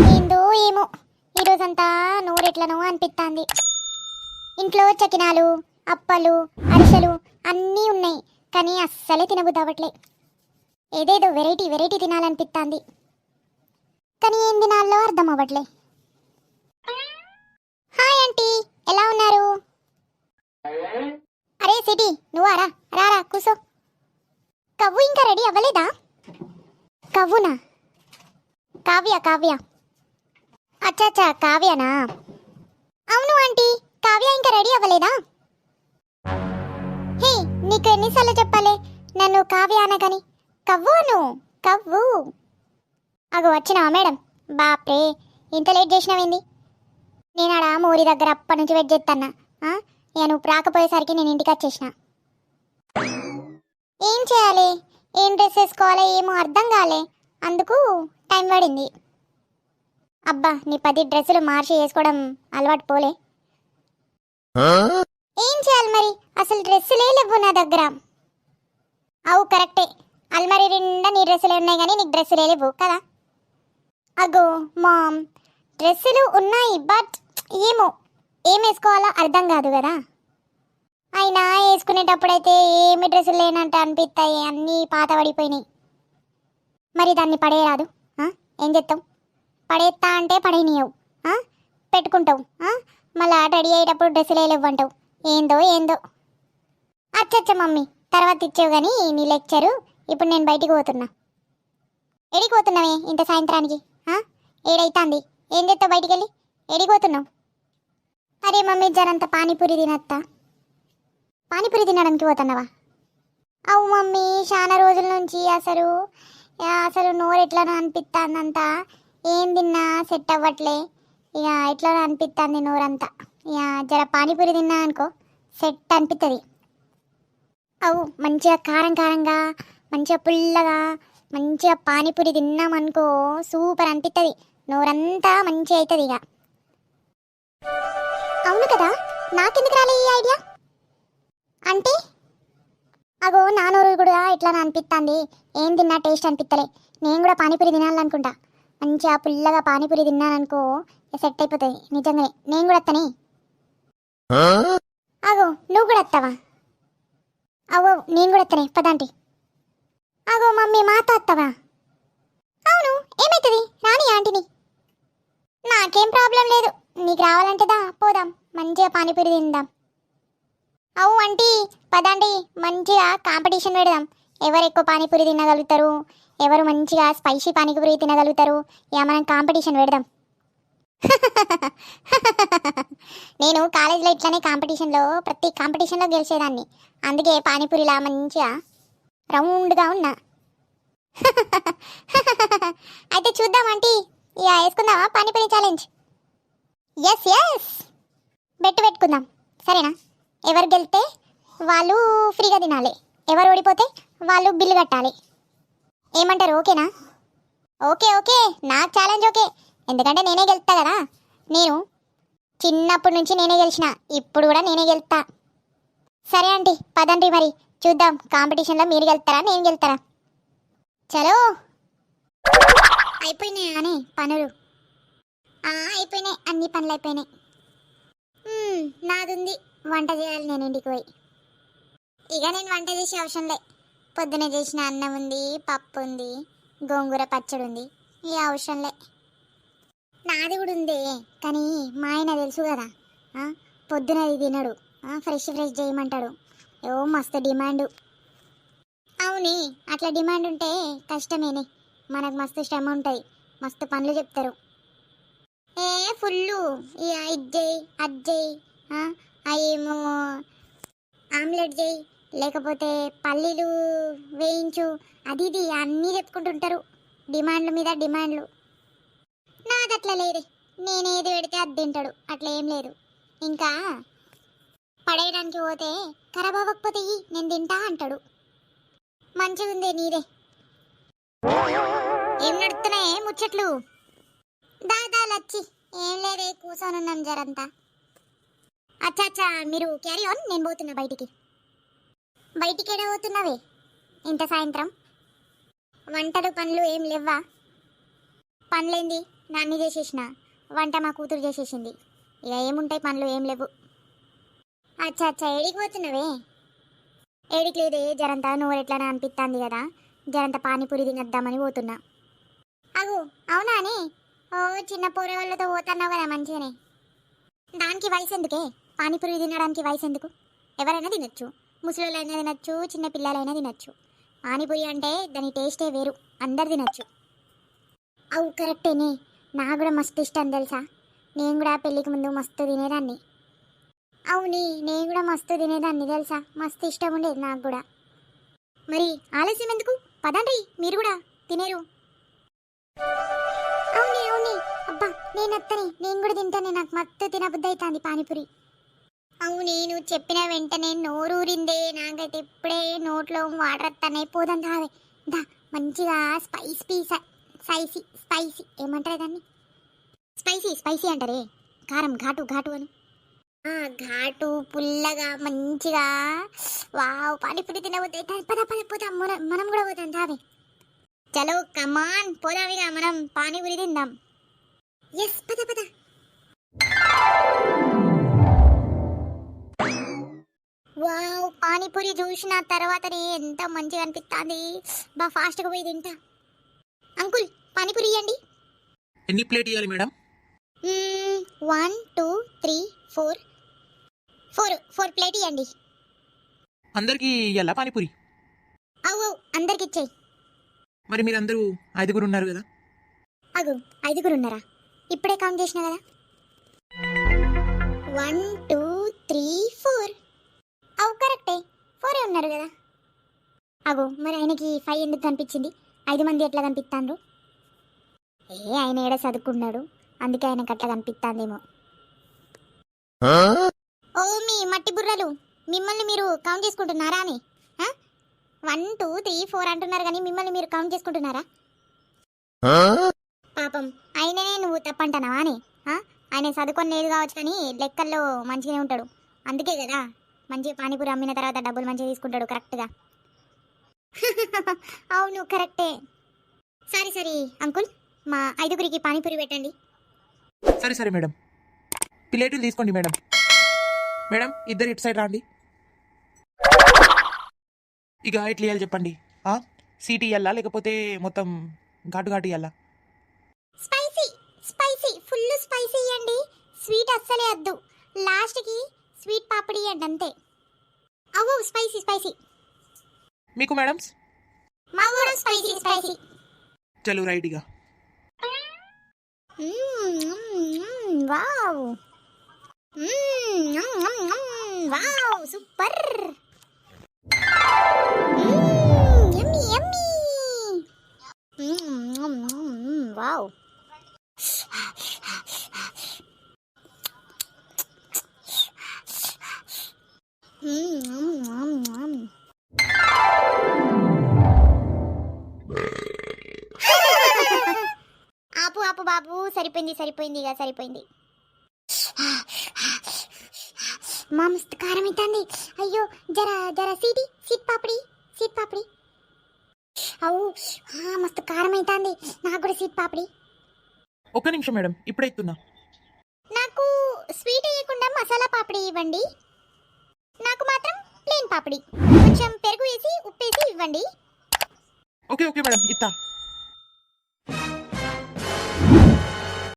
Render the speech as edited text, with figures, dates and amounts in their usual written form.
ఏందో ఏమో ఈరోజంతా నోరెట్లనో అనిపిస్తుంది. ఇంట్లో చకినాలు, అప్పలు, అరిసెలు అన్నీ ఉన్నాయి, కానీ అస్సలే తినబుద్ధి అవ్వట్లే. ఏదేదో వెరైటీ వెరైటీ తినాలనిపిస్తుంది, కానీ ఏం తినాలో అర్థం అవ్వట్లే. హాయ్ ఆంటీ, ఎలా ఉన్నారు? అరే సిటీ, నువ్వారా? రారా కూసో. కవ్వు ఇంకా రెడీ అవ్వలేదా? కవ్వునా? కావ్య కావ్య. అచ్చా కావ్యనా? అవును ఆంటీ, కావ్య ఇంకా రెడీ అవ్వలేదా? హే, నీకు ఎన్నిసార్లు చెప్పాలి నన్ను కావ్య అనకని? కవ్వు అను, కవ్వు. అగో వచ్చినావా మేడం? బాప్రే, ఇంత లేట్ చేసినావేంది? నేను ఆడ మోరి దగ్గర అప్పటి నుంచి వెయిట్ చేస్తాన్నా. ఇక నువ్వు రాకపోయేసరికి నేను ఇంటికి వచ్చేసిన. ఏం చేయాలి, ఏం డ్రెస్ వేసుకోవాలి ఏమో అర్థం కాలే, అందుకు టైం పడింది. అబ్బా, నీ 10 డ్రెస్సులు మార్చి వేసుకోవడం అలవాటు పోలే. ఏం చేయాలి మరి, అసలు డ్రెస్సులే లేవు నా దగ్గర. అవు కరెక్టే, అల్మారీ నిండా నీ డ్రెస్సులే ఉన్నాయి కానీ నీకు డ్రెస్సులే లేవు కదా. అగో మామ్, డ్రెస్సులు ఉన్నాయి బట్ ఏమో ఏం వేసుకోవాలో అర్థం కాదు కదా. అయినా వేసుకునేటప్పుడైతే ఏమి డ్రెస్సులు లేనంటే అనిపిస్తాయి, అన్నీ పాత పడిపోయినాయి. మరి దాన్ని పడేయరాదు? ఏం చేస్తావు? పడేస్తా అంటే పడేయనియవు, పెట్టుకుంటావు, మళ్ళీ రెడీ అయ్యేటప్పుడు డ్రెస్సులు లేవంటావు. ఏందో ఏందో. అచ్చచ్చ మమ్మీ, తర్వాత ఇచ్చావు కానీ నీ లెక్చరు. ఇప్పుడు నేను బయటికి పోతున్నా. ఎడికి పోతున్నావే ఇంత సాయంత్రానికి? ఏడైతుంది, ఏం చేస్తావు బయటికి వెళ్ళి? ఎడికి పోతున్నావు? అరే మమ్మీ, జరంత పానీపూరి తినత్తా. పానీపూరి తినడానికి పోతున్నావా? అవు మమ్మీ, చాలా రోజుల నుంచి అసలు నోరు ఎట్లా అనిపిస్తుందంతా. ఏం తిన్నా సెట్ అవ్వట్లే, ఇక ఎట్లా అనిపిస్తుంది నోరంతా. ఇక జర పానీపూరి తిన్నా అనుకో సెట్ అనిపిస్తుంది. అవు మంచిగా కారం కారంగా, మంచిగా పుల్లగా, మంచిగా పానీపూరి తిన్నామనుకో సూపర్ అనిపిస్తుంది, నోరంతా మంచిగా అవుతుంది ఇక. అవును కదా, నాకెందుకు రాలే ఈ ఐడియా? అంటే అగో నా నోరు కూడా ఎట్లా అనిపిస్తుంది, ఏం తిన్నా టేస్ట్ అనిపిస్తలే. నేను కూడా పానీపూరి తినాలనుకుంటా, మంచిగా పుల్లగా పానీపూరి తిన్నాననుకో సెట్ అయిపోతుంది నిజంగానే. నేను కూడా వస్తానే. అగో నువ్వు కూడా వస్తావా? అవో నేను కూడా వస్తానే, పదాంటి. అగో మమ్మీ, మాతో వస్తావా? అవును, ఏమవుతుంది, రాని ఆంటీని. నాకేం ప్రాబ్లం లేదు, నీకు రావాలంటే దా పోదాం, మంచిగా పానీపూరి తిందాం. అవు ఆంటీ, పదండి, మంచిగా కాంపిటీషన్ పెడదాం. ఎవరు ఎక్కువ పానీపూరి తినగలుగుతారు, ఎవరు మంచిగా స్పైసీ పానీపూరి తినగలుగుతారు, ఇక మనం కాంపిటీషన్ పెడదాం. నేను కాలేజీలో ఇట్లానే కాంపిటీషన్లో ప్రతి కాంపిటీషన్లో గెలిచేదాన్ని, అందుకే పానీపూరిలా మంచిగా రౌండ్గా ఉన్నా. అయితే చూద్దాం ఆంటీ, ఇక వేసుకుందామా పానీపూరి ఛాలెంజ్? ఎస్ ఎస్, పెట్టుకుందాం, సరేనా? ఎవరు గెలితే వాళ్ళు ఫ్రీగా తినాలి, ఎవరు ఓడిపోతే వాళ్ళు బిల్లు కట్టాలి. ఏమంటారు, ఓకేనా? ఓకే ఓకే, నాకు ఛాలెంజ్ ఓకే, ఎందుకంటే నేనే గెలుస్తా కదా. నేను చిన్నప్పటి నుంచి నేనే గెలిచిన, ఇప్పుడు కూడా నేనే గెలుస్తా. సరే ఆంటీ, పదండి మరి చూద్దాం, కాంపిటీషన్లో మీరు గెలుస్తారా నేను గెలుస్తారా? చలో. అయిపోయినాయి అని పనులు? అయిపోయినాయి, అన్ని పనులు అయిపోయినాయి. నాదుంది వంట చేయాలి, నేను ఇంటికి పోయి. ఇక నేను వంట చేసే అవసరం లే, పొద్దున చేసిన అన్నం ఉంది, పప్పు ఉంది, గోంగూర పచ్చడి ఉంది, ఈ అవసరంలే. నాది కూడా ఉంది, కానీ మా ఆయన తెలుసు కదా, పొద్దున అది తినడు, ఫ్రెష్ చేయమంటాడు. ఏవో మస్తు డిమాండు. అవుని, అట్లా డిమాండ్ ఉంటే కష్టమేనే, మనకు మస్తు శ్రమ ఉంటుంది, మస్తు పనులు చెప్తారు. ఫుల్లు ఇక ఇది చేయి అది చేయి, అవేమో ఆమ్లెట్ చేయి, లేకపోతే పల్లీలు వేయించు, అది ఇది అన్నీ చెప్పుకుంటుంటారు, డిమాండ్ల మీద డిమాండ్లు. నాది అట్లా లేదు, నేనేది పెడితే అది తింటాడు, అట్లా ఏం లేదు. ఇంకా పడేయడానికి పోతే ఖరాబ్ అవ్వకపోతే నేను తింటా అంటాడు. మంచిగా ఉందే నీదే. ఏం నడుస్తున్నాయే ముచ్చట్లు? దాదా లచ్చి, ఏం లేదే, కూర్చొని ఉన్నాం జరంతా. అచ్చా మీరు క్యారీ ఆన్, నేను పోతున్నా బయటికి. బయటికి ఎడ పోతున్నావే ఇంత సాయంత్రం? వంటలు పనులు ఏం లేవా? పనులేంది, నాన్ని చేసేసిన, వంట మా కూతురు చేసేసింది. ఇక ఏముంటాయి పనులు, ఏం లేవు. అచ్చా అచ్చా, ఏడికి పోతున్నావే? ఏడికి లేదే, జరంతా నోరెట్లానే అనిపిస్తుంది కదా, జరంతా పానీపూరి తినద్దామని పోతున్నా. అగు అవునా అని? ఓ చిన్న పోరగాళ్ళతో పోతున్నావు కదా మంచిగానే. దానికి వయసు ఎందుకే? పానీపూరి తినడానికి వయసు ఎందుకు? ఎవరైనా తినచ్చు, ముసలోళ్ళైనా తినచ్చు, చిన్న పిల్లలైనా తినచ్చు. పానీపూరి అంటే దాని టేస్టే వేరు, అందరు తినచ్చు. అవు కరెక్టేనే, నాకు కూడా మస్తు ఇష్టం తెలుసా. నేను కూడా పెళ్ళికి ముందు మస్తు తినేదాన్ని. అవుని, నేను కూడా మస్తు తినేదాన్ని తెలుసా, మస్తు ఇష్టం ఉండేది నాకు కూడా. మరి ఆలస్యం ఎందుకు, పదండి మీరు కూడా తినేరు. అవుని అవుని, అబ్బా నేను అత్తని, నేను కూడా తింటానే, నాకు మస్తు తినబుద్ధి అవుతుంది పానీపూరి. అవును, నువ్వు చెప్పిన వెంటనే నోరూరిందే, నాకైతే ఇప్పుడే నోట్లో వాటర్ వస్తానే. పోదాం కావే, దా మంచిగా స్పైసీ ఏమంటారు దాన్ని? స్పైసీ అంటారే, కారం ఘాటు ఘాటు అని. ఘాటు పుల్లగా మంచిగా వావ్ పానీపూరి తినబోతే. పద పద పోదాం, మనం కూడా పోతాం రావే. చలో కమాన్ పోదామిగా, మనం పానీపూరి తిందాం. ఎస్ పద పద. వావ్ పానీపూరి చూసిన తర్వాతనే ఎంత మంచిగా అనిపిస్తుంది. బా ఫాస్ట్గా పోయి తింటా. అంకుల్ పానీపూరి ఇవ్వండి. ఎన్ని ప్లేట్ ఇవ్వాలి మేడం? 1 2 3 4 ప్లేట్ ఇవ్వండి. అందరికి ఇవ్వాలా పానీపూరి? అవు అందరికి ఇచ్చేయి. మరి మీరు అందరూ 5 ఉన్నారు కదా? అగు 5 ఉన్నారా? ఇప్పుడే కౌంట్ చేసిన కదా. 1 2 3 4. అవు కరెక్టే, 4 ఉన్నారు కదా. అగు మరి ఆయనకి 5 ఎందుకు కనిపించింది? 5 మంది ఎట్లా కనిపిస్తాండ్రు? ఆయన ఏడ చదువుకున్నాడు, అందుకే ఆయనకు అట్లా కనిపిస్తాందేమో. ఓ మీ మట్టి బుర్రలు, మిమ్మల్ని మీరు కౌంట్ చేసుకుంటున్నారా అని? 1 2 3 4 అంటున్నారు కానీ మిమ్మల్ని మీరు కౌంట్ చేసుకుంటున్నారా? పాపం ఆయననే నువ్వు తప్పంటున్నావా అని? ఆయన చదువుకొని లేదు కావచ్చు కానీ లెక్కల్లో మంచిగానే ఉంటాడు, అందుకే కదా మంచిగా పానీపూరి అమ్మిన తర్వాత డబ్బులు మంచిగా తీసుకుంటాడు కరెక్ట్గా. అవును కరెక్టే. సరే అంకుల్, మా 5గురికి పానీపూరి పెట్టండి. సరే మేడం, ప్లేటులు తీసుకోండి మేడం. మేడం ఇద్దరు ఇటు సైడ్ రాండి. ఇక ఎట్లా ఇవ్వాలి చెప్పండి? సీటీ ఇవ్వాలా లేకపోతే మొత్తం ఘాటు ఇవ్వాలా? స్పైసీ ఫుల్ స్పైసీ ఇవ్వండి, స్వీట్ అస్సలే వద్దు. లాస్ట్కి స్వీట్ పాపడి ఇవ్వండి అంతే. అవు స్పైసీ. మీకు మేడం? మా కూడా స్పైసీ. చలో రైట్. ఇక వావ్ వావ్ సూపర్. యమ్మీ వావ్. ఆపు బాబు, సరిపోయింది ఇక సరిపోయింది. మా మస్తు కారం అవుతుంది. అయ్యో జర సీట్ పాపడి. అవు మస్తు కారం అవుతుంది, నాకు కూడా సీట్ పాపడి. ఒక్క నిమిషం మేడం, ఇప్పుడే ఇస్తున్నా. నాకు స్వీట్ వేయకుండా మసాలా పాపడి ఇవ్వండి. నాకు మాత్రం ప్లేన్ పాపడి, కొంచెం పెరుగు వేసి ఉప్పేసి ఇవ్వండి. ఓకే మేడం, ఇస్తా.